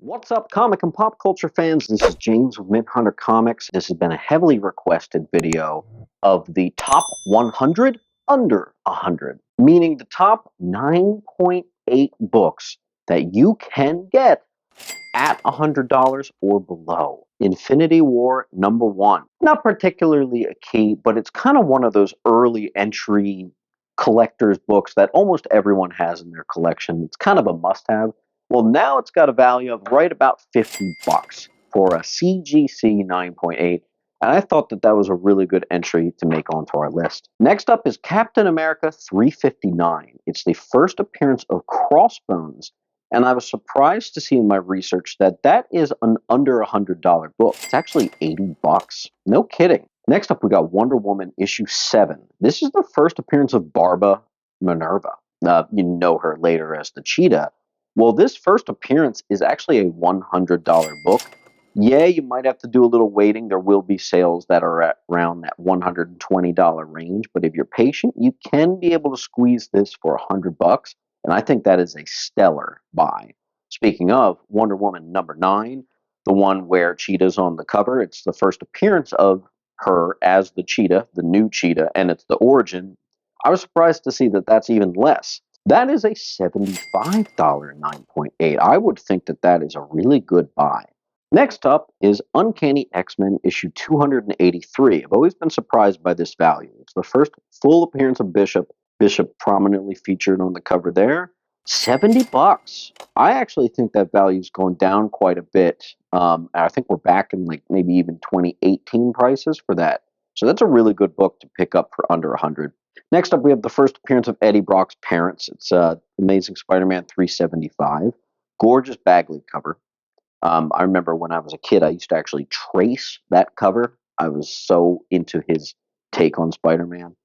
What's up, comic and pop culture fans? This is James with Mint Hunter Comics. This has been a heavily requested video of the top 100 under 100, meaning the top 9.8 books that you can get at $100 or below. Infinity War #1. Not particularly a key, but it's kind of one of those early entry collector's books that almost everyone has in their collection. It's kind of a must-have. Well, now it's got a value of right about $50 for a CGC 9.8. And I thought that that was a really good entry to make onto our list. Next up is Captain America 359. It's the first appearance of Crossbones, and I was surprised to see in my research that that is an under $100 book. It's actually $80. No kidding. Next up, we got Wonder Woman issue 7. This is the first appearance of Barbara Minerva. You know her later as the Cheetah. Well, this first appearance is actually a $100 book. Yeah, you might have to do a little waiting. There will be sales that are at around that $120 range, but if you're patient, you can be able to squeeze this for $100. And I think that is a stellar buy. Speaking of Wonder Woman #9, the one where Cheetah's on the cover, it's the first appearance of her as the Cheetah, the new Cheetah, and it's the origin. I was surprised to see that that's even less. That is a $75 9.8. I would think that that is a really good buy. Next up is Uncanny X-Men issue 283. I've always been surprised by this value. It's the first full appearance of Bishop. Bishop prominently featured on the cover there. $70. I actually think that value's gone down quite a bit. I think we're back in like maybe even 2018 prices for that. So that's a really good book to pick up for under 100. Next up, we have the first appearance of Eddie Brock's parents. It's Amazing Spider-Man 375. Gorgeous Bagley cover. I remember when I was a kid, I used to actually trace that cover. I was so into his take on Spider-Man.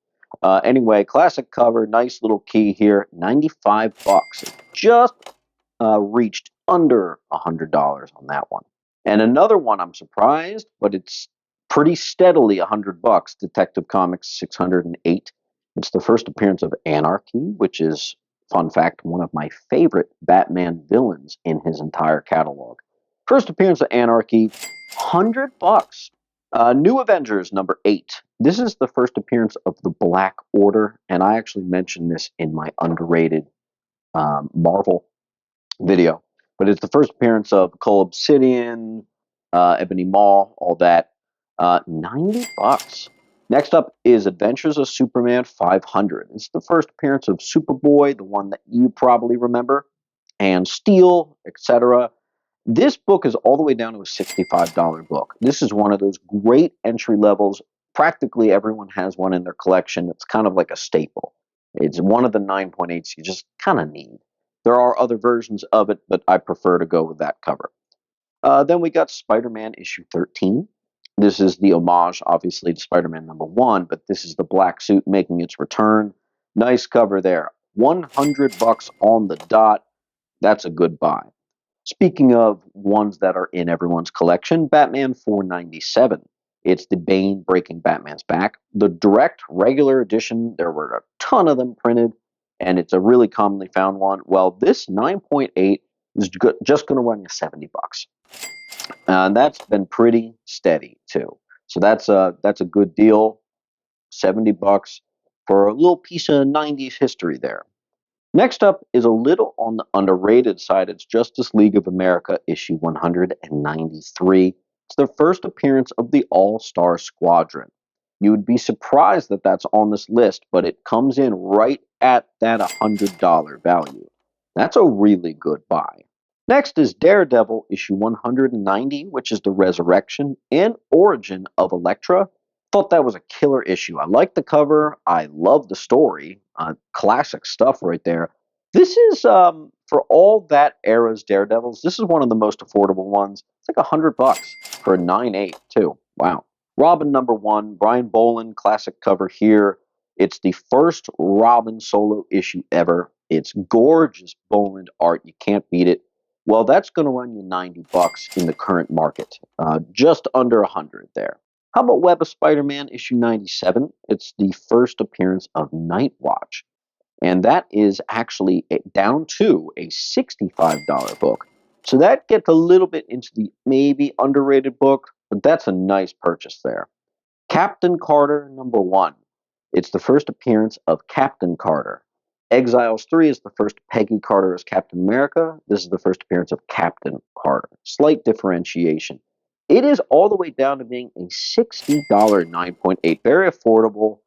Anyway, classic cover, nice little key here, $95. It just reached under $100 on that one. And another one, I'm surprised, but it's pretty steadily $100. Detective Comics 608. It's the first appearance of Anarchy, which is, fun fact, one of my favorite Batman villains in his entire catalog. First appearance of Anarchy, $100. New Avengers #8. This is the first appearance of the Black Order, and I actually mentioned this in my underrated Marvel video. But it's the first appearance of Cole Obsidian, Ebony Maw, all that. $90. Next up is Adventures of Superman 500. It's the first appearance of Superboy, the one that you probably remember, and Steel, etc. This book is all the way down to a $65 book. This is one of those great entry levels. Practically everyone has one in their collection. It's kind of like a staple. It's one of the 9.8s you just kind of need. There are other versions of it, but I prefer to go with that cover. Then we got Spider-Man issue 13. This is the homage, obviously, to Spider-Man #1, but this is the black suit making its return. Nice cover there. $100 on the dot. That's a good buy. Speaking of ones that are in everyone's collection, Batman 497. It's the Bane breaking Batman's back. The direct regular edition, there were a ton of them printed, and it's a really commonly found one. Well, this 9.8 is just going to run you $70. And that's been pretty steady too. So that's a good deal. $70 for a little piece of 90s history there. Next up is a little on the underrated side. It's Justice League of America issue 193. It's the first appearance of the All-Star Squadron. You would be surprised that that's on this list, but it comes in right at that $100 value. That's a really good buy. Next is Daredevil issue 190, which is the resurrection and origin of Elektra. Thought that was a killer issue. I like the cover. I love the story. Classic stuff right there. This is, for all that era's Daredevils, this is one of the most affordable ones. It's like $100 for a 9.8 too. Wow. Robin #1, Brian Boland, classic cover here. It's the first Robin solo issue ever. It's gorgeous Boland art. You can't beat it. Well, that's going to run you $90 in the current market. Just under 100 there. How about Web of Spider-Man issue 97? It's the first appearance of Nightwatch. And that is actually down to a $65 book. So that gets a little bit into the maybe underrated book, but that's a nice purchase there. Captain Carter #1. It's the first appearance of Captain Carter. Exiles 3 is the first Peggy Carter as Captain America. This is the first appearance of Captain Carter. Slight differentiation. It is all the way down to being a $60 9.8. Very affordable,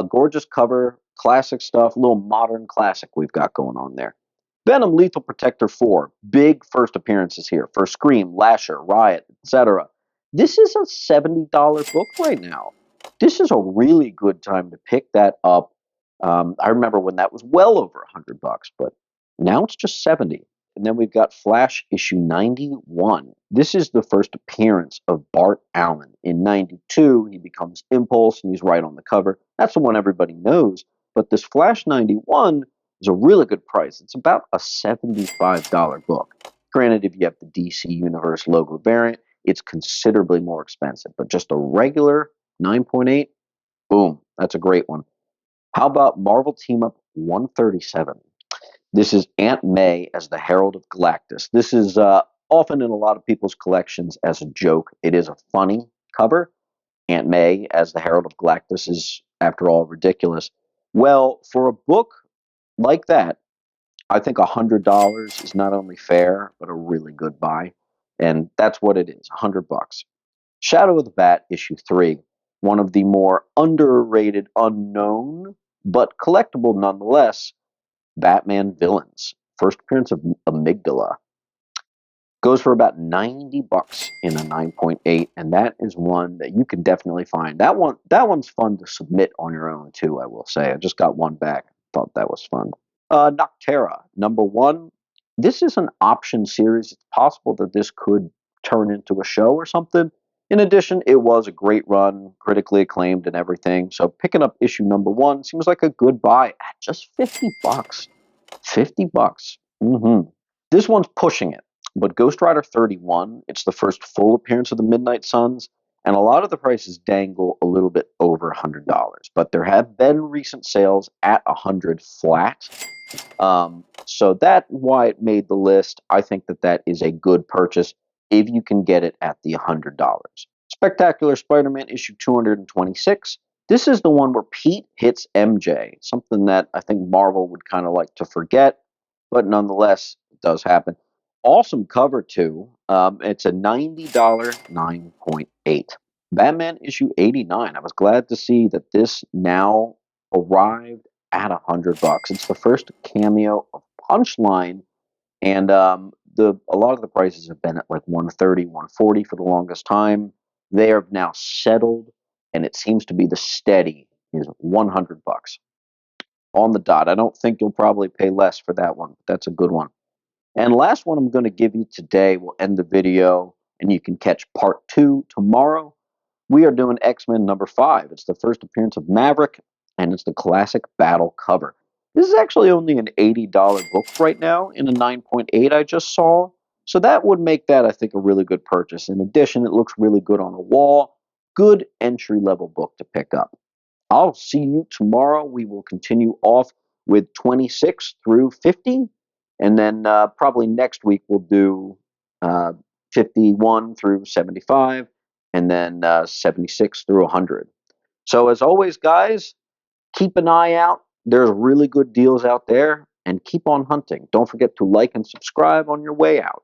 gorgeous cover, classic stuff, a little modern classic we've got going on there. Venom Lethal Protector 4. Big first appearances here for Scream, Lasher, Riot, etc. This is a $70 book right now. This is a really good time to pick that up. I remember when that was well over $100, but now it's just 70. And then we've got Flash issue 91. This is the first appearance of Bart Allen. In 92, he becomes Impulse, and he's right on the cover. That's the one everybody knows. But this Flash 91 is a really good price. It's about a $75 book. Granted, if you have the DC Universe logo variant, it's considerably more expensive. But just a regular 9.8, boom, that's a great one. How about Marvel Team Up 137? This is Aunt May as the Herald of Galactus. This is often in a lot of people's collections as a joke. It is a funny cover. Aunt May as the Herald of Galactus is, after all, ridiculous. Well, for a book like that, I think $100 is not only fair, but a really good buy. And that's what it is, $100. Shadow of the Bat, issue 3. One of the more underrated, unknown, but collectible nonetheless, Batman villains. First appearance of Amygdala. Goes for about $90 in a 9.8, and that is one that you can definitely find. That one's fun to submit on your own too, I will say. I just got one back. Thought that was fun. Noctera, #1. This is an option series. It's possible that this could turn into a show or something. In addition, it was a great run, critically acclaimed and everything. So picking up issue #1 seems like a good buy at just $50. $50. This one's pushing it. But Ghost Rider 31, it's the first full appearance of the Midnight Suns, and a lot of the prices dangle a little bit over $100. But there have been recent sales at $100 flat. So that's why it made the list. I think that that is a good purchase if you can get it at the $100. Spectacular Spider-Man issue 226. This is the one where Pete hits MJ, something that I think Marvel would kind of like to forget, but nonetheless, it does happen. Awesome cover, too. It's a $90 9.8. Batman issue 89. I was glad to see that this now arrived at $100. It's the first cameo of Punchline, and a lot of the prices have been at like 130, 140 for the longest time. They are now settled, and it seems to be the steady is $100 on the dot. I don't think you'll probably pay less for that one, but that's a good one. And last one I'm going to give you today will end the video, and you can catch part 2 tomorrow. We are doing X-Men #5. It's the first appearance of Maverick, and it's the classic battle cover. This is actually only an $80 book right now in a 9.8 I just saw. So that would make that, I think, a really good purchase. In addition, it looks really good on a wall. Good entry-level book to pick up. I'll see you tomorrow. We will continue off with 26 through 50. And then probably next week we'll do 51 through 75. And then 76 through 100. So as always, guys, keep an eye out. There's really good deals out there. And keep on hunting. Don't forget to like and subscribe on your way out.